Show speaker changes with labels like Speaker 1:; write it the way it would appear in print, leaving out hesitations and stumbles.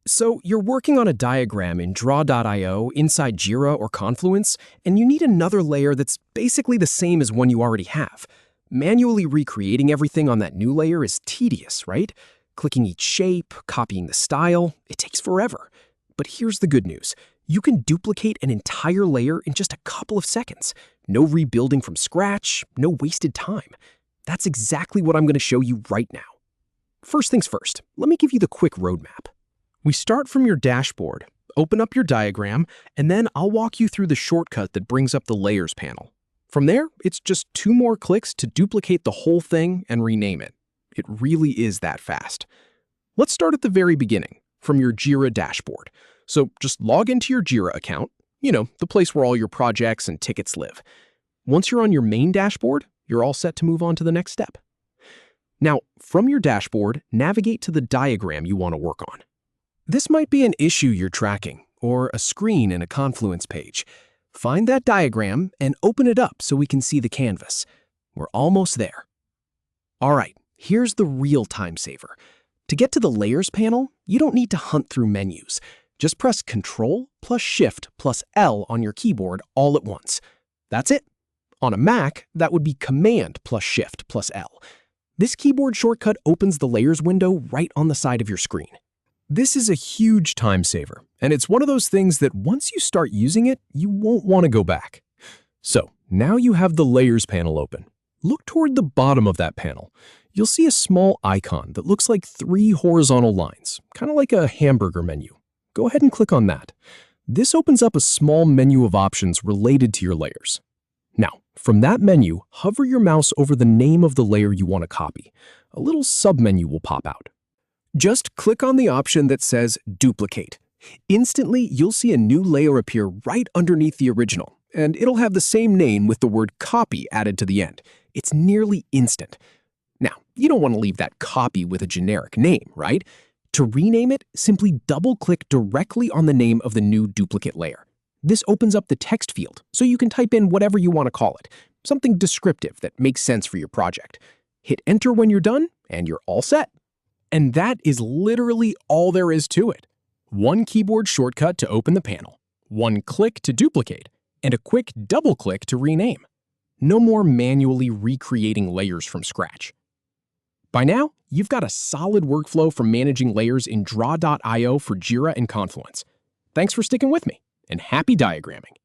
Speaker 1: So you're working on a diagram in Draw.io inside Jira or Confluence, and you need another layer that's basically the same as one you already have. Manually recreating everything on that new layer is tedious, right? Clicking each shape, copying the style, it takes forever. But here's the good news. You can duplicate an entire layer in just a couple of seconds. No rebuilding from scratch, no wasted time. That's exactly what I'm going to show you right now. First things first, let me give you the quick roadmap. We start from your dashboard, open up your diagram, and then I'll walk you through the shortcut that brings up the Layers panel. From there, it's just 2 more clicks to duplicate the whole thing and rename it. It really is that fast. Let's start at the very beginning, from your Jira dashboard. So just log into your Jira account, the place where all your projects and tickets live. Once you're on your main dashboard, you're all set to move on to the next step. Now, from your dashboard, navigate to the diagram you want to work on. This might be an issue you're tracking, or a screen in a Confluence page. Find that diagram and open it up so we can see the canvas. We're almost there. All right, here's the real time saver. To get to the Layers panel, you don't need to hunt through menus. Just press Ctrl plus Shift plus L on your keyboard all at once. That's it. On a Mac, that would be Command plus Shift plus L. This keyboard shortcut opens the Layers window right on the side of your screen. This is a huge time saver, and it's one of those things that once you start using it, you won't want to go back. So now you have the Layers panel open. Look toward the bottom of that panel. You'll see a small icon that looks like 3 horizontal lines, kind of like a hamburger menu. Go ahead and click on that. This opens up a small menu of options related to your layers. Now, from that menu, hover your mouse over the name of the layer you want to copy. A little submenu will pop out. Just click on the option that says Duplicate. Instantly, you'll see a new layer appear right underneath the original, and it'll have the same name with the word Copy added to the end. It's nearly instant. Now, you don't want to leave that copy with a generic name, right? To rename it, simply double-click directly on the name of the new duplicate layer. This opens up the text field, so you can type in whatever you want to call it, something descriptive that makes sense for your project. Hit Enter when you're done, and you're all set. And that is literally all there is to it. 1 keyboard shortcut to open the panel, 1 click to duplicate, and a quick double-click to rename. No more manually recreating layers from scratch. By now, you've got a solid workflow for managing layers in Draw.io for Jira and Confluence. Thanks for sticking with me, and happy diagramming.